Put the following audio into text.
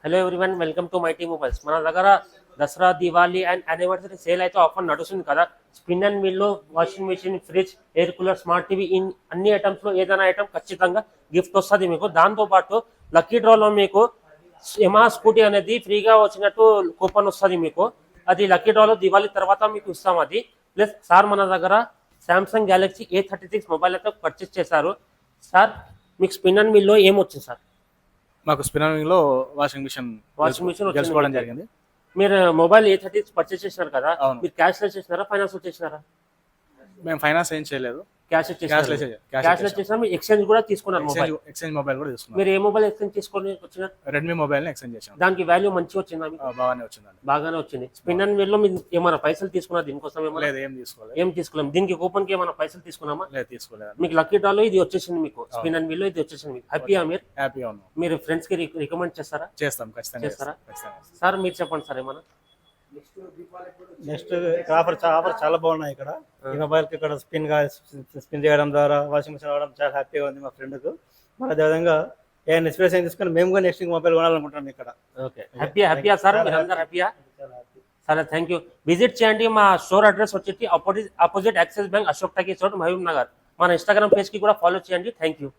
Hello everyone, welcome to my T mobiles. మన దగ్గర Dasara, Diwali and anniversary sale అయితే offer నడుస్తుంది కదా. Spin and win, washing machine, fridge, air cooler, smart TV, అన్ని items లో ఏదైనా ఐటమ్ ఖచ్చితంగా గిఫ్ట్ వస్తుంది మీకు. దాంతోపాటు లక్కీ డ్రాలో మీకు యమహా స్కూటీ అనేది ఫ్రీగా వచ్చినట్టు కూపన్ వస్తుంది మీకు. అది లక్కీ డ్రాలో దివాళీ తర్వాత మీకు ఇస్తాం అది. ప్లస్ సార్ మన దగ్గర సామ్సంగ్ గ్యాలక్సీ A36 మొబైల్ అయితే పర్చేస్ చేశారు. సార్ మీకు స్పిన్ అండ్ మిల్లో ఏమొచ్చింది సార్? మాకు స్పిన్నింగ్ లో వాషింగ్ మిషన్ గెలుచుకోవడం జరిగింది. మీరు మొబైల్ A36 పర్చేస్ చేసినారు కదా, అవును. మీరు క్యాష్ లో చేసినారా, ఫైనాన్స్ లో చేసినారా? మేము ఫైనాన్స్ ఏం చేయలేదు, క్యాష్ క్యాష్ చేసినా. మీరు ఎక్స్చేంజ్ కూడా తీసుకున్నారు మొబైల్. ఎక్స్చేంజ్ మొబైల్ కూడా తీసుకున్నాం. మీరు ఏ మొబైల్ ఎక్స్చేంజ్ తీసుకొని వచ్చినారు? రెడ్మీ మొబైల్ ని ఎక్స్చేంజ్ చేసాం. దానికి వాల్యూ మంచిగా వచ్చిందా మీకు? బాగానే వచ్చిందండి. బాగానే వచ్చింది. స్పిన్ అండ్ వీల్ లో మీరు ఏమైనా పైసలు తీసుకున్నారు దీనికోసం? లేదు, ఏం తీసుకోలేదు. ఏం తీసుకోలేము. దీనికి కూపన్ కి ఏమైనా పైసలు తీసుకున్నామా? లేదు, తీసుకోలేదు. మీకు లక్కీ డ్రాలో ఇది వచ్చేసింది మీకు. స్పిన్ అండ్ వీల్ లో ఇది వచ్చేసింది మీకు. హ్యాపీయా మీరు? హ్యాపీగా ఉన్నాం. మీరు ఫ్రెండ్స్ కి రికమెండ్ చేస్తారా? చేస్తాం, ఖచ్చితంగా చేస్తారా? ఖచ్చితంగా. సార్ మీరు చెప్పండి సార్ ఏమన్నా. నెక్స్ట్ ఆఫర్ చాలా బాగున్నాయి ఇక్కడ. ఈ మొబైల్ కి ఇక్కడ స్పిన్ చేయడం ద్వారా వాషింగ్ మిషన్ అవడం చాలా హ్యాపీగా ఉంది మా ఫ్రెండ్ కు. మరి అదేవిధంగా ఏమైనా ఇన్స్పిరేషన్ తీసుకొని మేము కూడా నెక్స్ట్ మొబైల్ కొనాలనుకుంటున్నాం ఇక్కడ. ఓకే, హ్యాపీయా సార్? మీరు అందరూ హ్యాపీయా? సరే, థ్యాంక్ యూ. విజిట్ చేయండి. మా స్టోర్ అడ్రస్ వచ్చేసి opposite Axis bank, Ashok talkies road, Mahabubnagar. మన ఇన్స్టాగ్రామ్ పేజ్ కి కూడా ఫాలో చేయండి. Thank you.